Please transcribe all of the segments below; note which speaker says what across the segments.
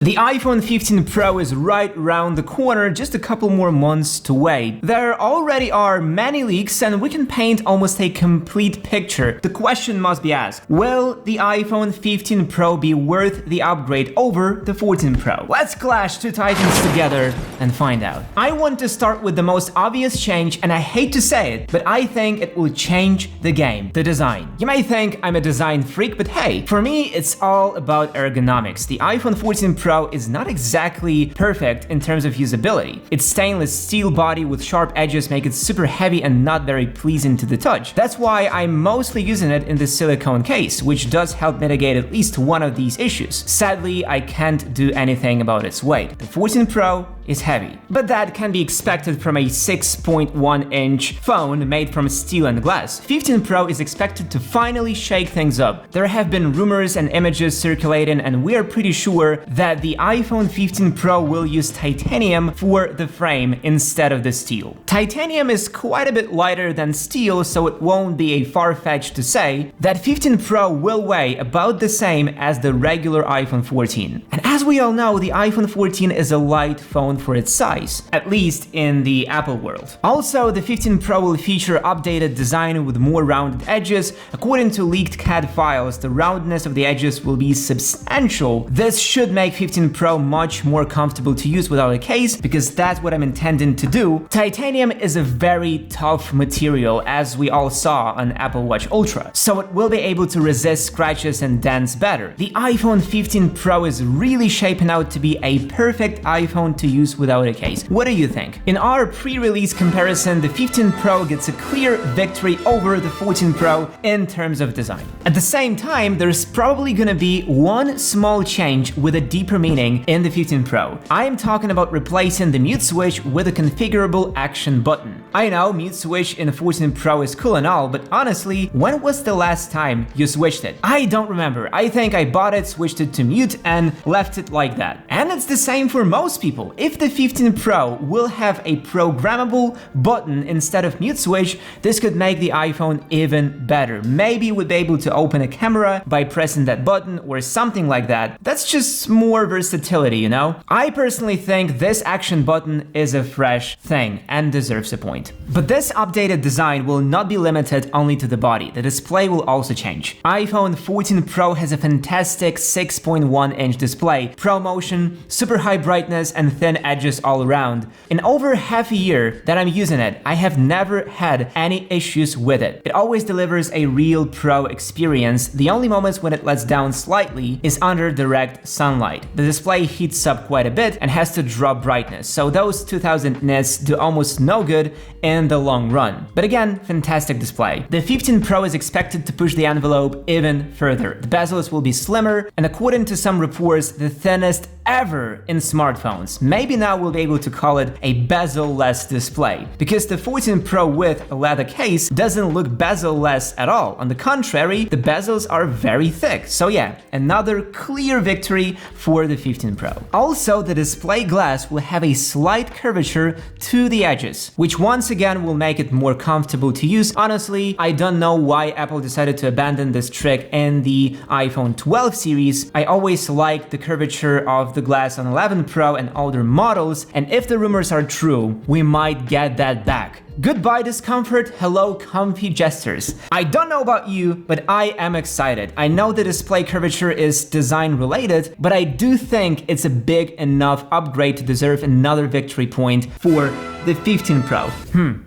Speaker 1: The iPhone 15 Pro is right around the corner, just a couple more months to wait. There already are many leaks and we can paint almost a complete picture. The question must be asked, will the iPhone 15 Pro be worth the upgrade over the 14 Pro? Let's clash two titans together and find out. I want to start with the most obvious change, and I hate to say it, but I think it will change the game, the design. You may think I'm a design freak, but hey, for me it's all about ergonomics. The iPhone 14 Pro is not exactly perfect in terms of usability. Its stainless steel body with sharp edges make it super heavy and not very pleasing to the touch. That's why I'm mostly using it in the silicone case, which does help mitigate at least one of these issues. Sadly, I can't do anything about its weight. The 14 Pro is heavy, but that can be expected from a 6.1-inch phone made from steel and glass. 15 Pro is expected to finally shake things up. There have been rumors and images circulating, and we are pretty sure that the iPhone 15 Pro will use titanium for the frame instead of the steel. Titanium is quite a bit lighter than steel, so it won't be a far-fetched to say that 15 Pro will weigh about the same as the regular iPhone 14. And as we all know, the iPhone 14 is a light phone for its size, at least in the Apple world. Also, the 15 Pro will feature updated design with more rounded edges. According to leaked CAD files, the roundness of the edges will be substantial. This should make 15 Pro much more comfortable to use without a case, because that's what I'm intending to do. Titanium is a very tough material, as we all saw on Apple Watch Ultra, so it will be able to resist scratches and dents better. The iPhone 15 Pro is really shaping out to be a perfect iPhone to use without a case. What do you think? In our pre-release comparison, the 15 Pro gets a clear victory over the 14 Pro in terms of design. At the same time, there's probably gonna be one small change with a deeper meaning in the 15 Pro. I am talking about replacing the mute switch with a configurable action button. I know mute switch in the 14 Pro is cool and all, but honestly, when was the last time you switched it? I don't remember. I think I bought it, switched it to mute, and left it like that. And it's the same for most people. If the 15 Pro will have a programmable button instead of mute switch, this could make the iPhone even better. Maybe you would be able to open a camera by pressing that button or something like that. That's just more versatility, you know? I personally think this action button is a fresh thing and deserves a point. But this updated design will not be limited only to the body. The display will also change. iPhone 14 Pro has a fantastic 6.1-inch display, ProMotion, super high brightness, and thin edges all around. In over half a year that I'm using it, I have never had any issues with it. It always delivers a real pro experience. The only moments when it lets down slightly is under direct sunlight. The display heats up quite a bit and has to drop brightness, so those 2000 nits do almost no good in the long run. But again, fantastic display. The 15 Pro is expected to push the envelope even further. The bezels will be slimmer and, according to some reports, the thinnest ever in smartphones. Maybe now we'll be able to call it a bezel-less display, because the 14 Pro with a leather case doesn't look bezel-less at all. On the contrary, the bezels are very thick. So yeah, another clear victory for the 15 Pro. Also, the display glass will have a slight curvature to the edges, which once again will make it more comfortable to use. Honestly, I don't know why Apple decided to abandon this trick in the iPhone 12 series. I always liked the curvature of the glass on 11 Pro and older models, and if the rumors are true, we might get that back. Goodbye discomfort, hello comfy gestures. I don't know about you, but I am excited. I know the display curvature is design related, but I do think it's a big enough upgrade to deserve another victory point for the 15 Pro.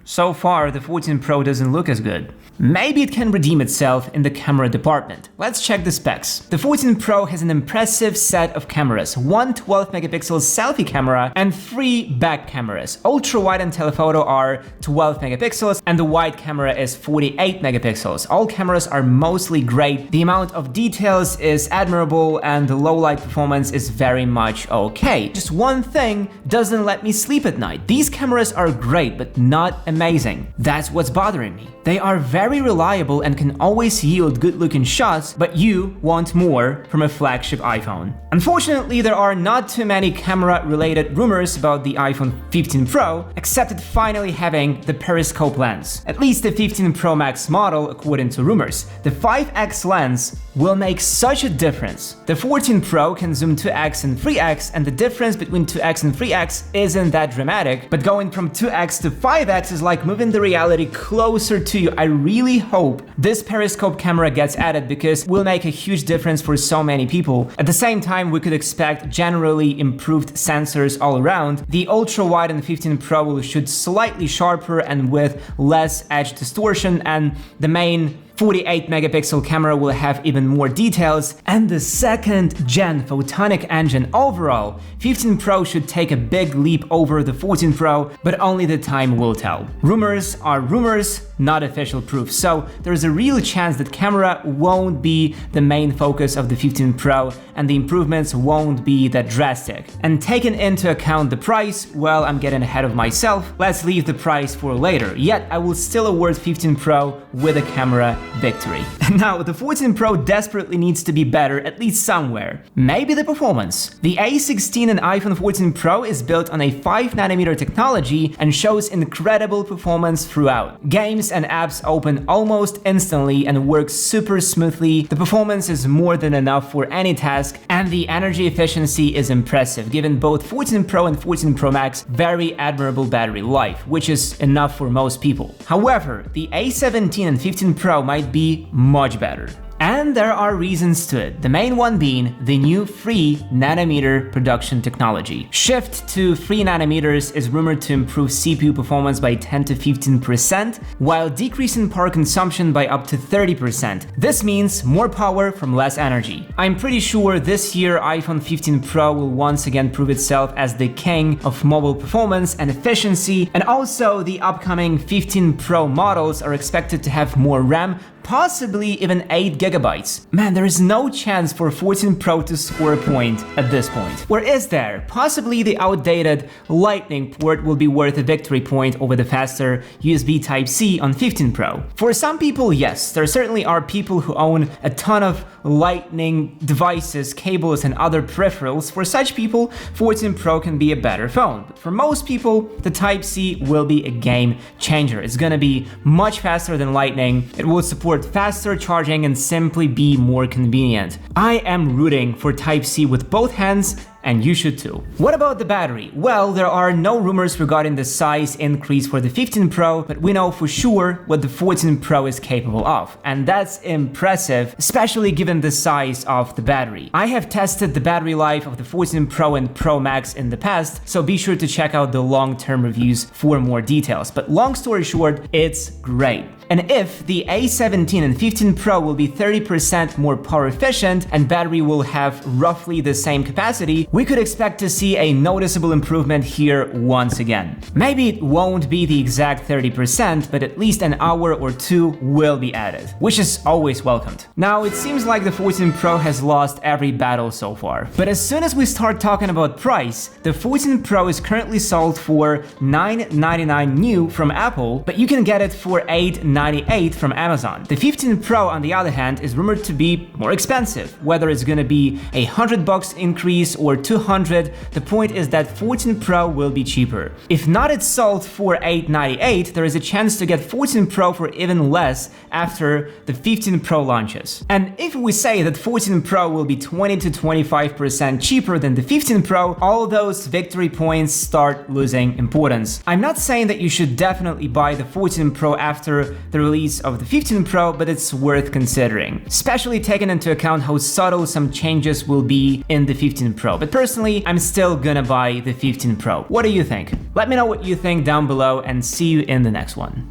Speaker 1: So far the 14 Pro doesn't look as good. Maybe it can redeem itself in the camera department. Let's check the specs. The 14 Pro has an impressive set of cameras, one 12-megapixel selfie camera and 3 back cameras. Ultra-wide and telephoto are 12 megapixels and the wide camera is 48 megapixels. All cameras are mostly great, the amount of details is admirable, and the low light performance is very much okay. Just one thing doesn't let me sleep at night. These cameras are great, but not amazing. That's what's bothering me. They are very very reliable and can always yield good-looking shots, but you want more from a flagship iPhone. Unfortunately, there are not too many camera-related rumors about the iPhone 15 Pro, except it finally having the periscope lens. At least the 15 Pro Max model, according to rumors. The 5x lens will make such a difference. The 14 Pro can zoom 2x and 3x, and the difference between 2x and 3x isn't that dramatic, but going from 2x to 5x is like moving the reality closer to you. I really hope this periscope camera gets added because it will make a huge difference for so many people. At the same time, we could expect generally improved sensors all around. The ultra-wide and 15 Pro will shoot slightly sharper and with less edge distortion, and the main 48 megapixel camera will have even more details, and the second gen photonic engine. Overall, 15 Pro should take a big leap over the 14 Pro, but only the time will tell. Rumors are rumors, not official proof, so there's a real chance that camera won't be the main focus of the 15 Pro and the improvements won't be that drastic. And taking into account the price, well, I'm getting ahead of myself. Let's leave the price for later. Yet I will still award 15 Pro with a camera victory. Now, the 14 Pro desperately needs to be better, at least somewhere. Maybe the performance. The A16 and iPhone 14 Pro is built on a 5nm technology and shows incredible performance throughout. Games and apps open almost instantly and work super smoothly. The performance is more than enough for any task, and the energy efficiency is impressive, given both 14 Pro and 14 Pro Max very admirable battery life, which is enough for most people. However, the A17 and 15 Pro might be much better. And there are reasons to it, the main one being the new 3nm production technology. Shift to 3nm is rumored to improve CPU performance by 10 to 15%, while decreasing power consumption by up to 30%. This means more power from less energy. I'm pretty sure this year iPhone 15 Pro will once again prove itself as the king of mobile performance and efficiency, and also the upcoming 15 Pro models are expected to have more RAM, possibly even 8 gigabytes. Man, there is no chance for 14 Pro to score a point at this point. Or is there? Possibly the outdated Lightning port will be worth a victory point over the faster USB Type-C on 15 Pro. For some people, yes, there certainly are people who own a ton of Lightning devices, cables, and other peripherals. For such people, 14 Pro can be a better phone. But for most people, the Type-C will be a game changer. It's gonna be much faster than Lightning. It will support faster charging and simply be more convenient. I am rooting for Type-C with both hands, and you should too. What about the battery? Well, there are no rumors regarding the size increase for the 15 Pro, but we know for sure what the 14 Pro is capable of, and that's impressive, especially given the size of the battery. I have tested the battery life of the 14 Pro and Pro Max in the past, so be sure to check out the long-term reviews for more details. But long story short, it's great. And if the A17 and 15 Pro will be 30% more power efficient and battery will have roughly the same capacity, we could expect to see a noticeable improvement here once again. Maybe it won't be the exact 30%, but at least an hour or two will be added, which is always welcomed. Now, it seems like the 14 Pro has lost every battle so far. But as soon as we start talking about price, the 14 Pro is currently sold for $999 new from Apple, but you can get it for $898 from Amazon. The 15 Pro, on the other hand, is rumored to be more expensive. Whether it's gonna be $100 increase or $200, the point is that 14 Pro will be cheaper. If not it's sold for $898, there is a chance to get 14 Pro for even less after the 15 Pro launches. And if we say that 14 Pro will be 20 to 25% cheaper than the 15 Pro, all those victory points start losing importance. I'm not saying that you should definitely buy the 14 Pro after the release of the 15 Pro, but it's worth considering, especially taking into account how subtle some changes will be in the 15 Pro. But personally, I'm still gonna buy the 15 Pro. What do you think? Let me know what you think down below, and see you in the next one.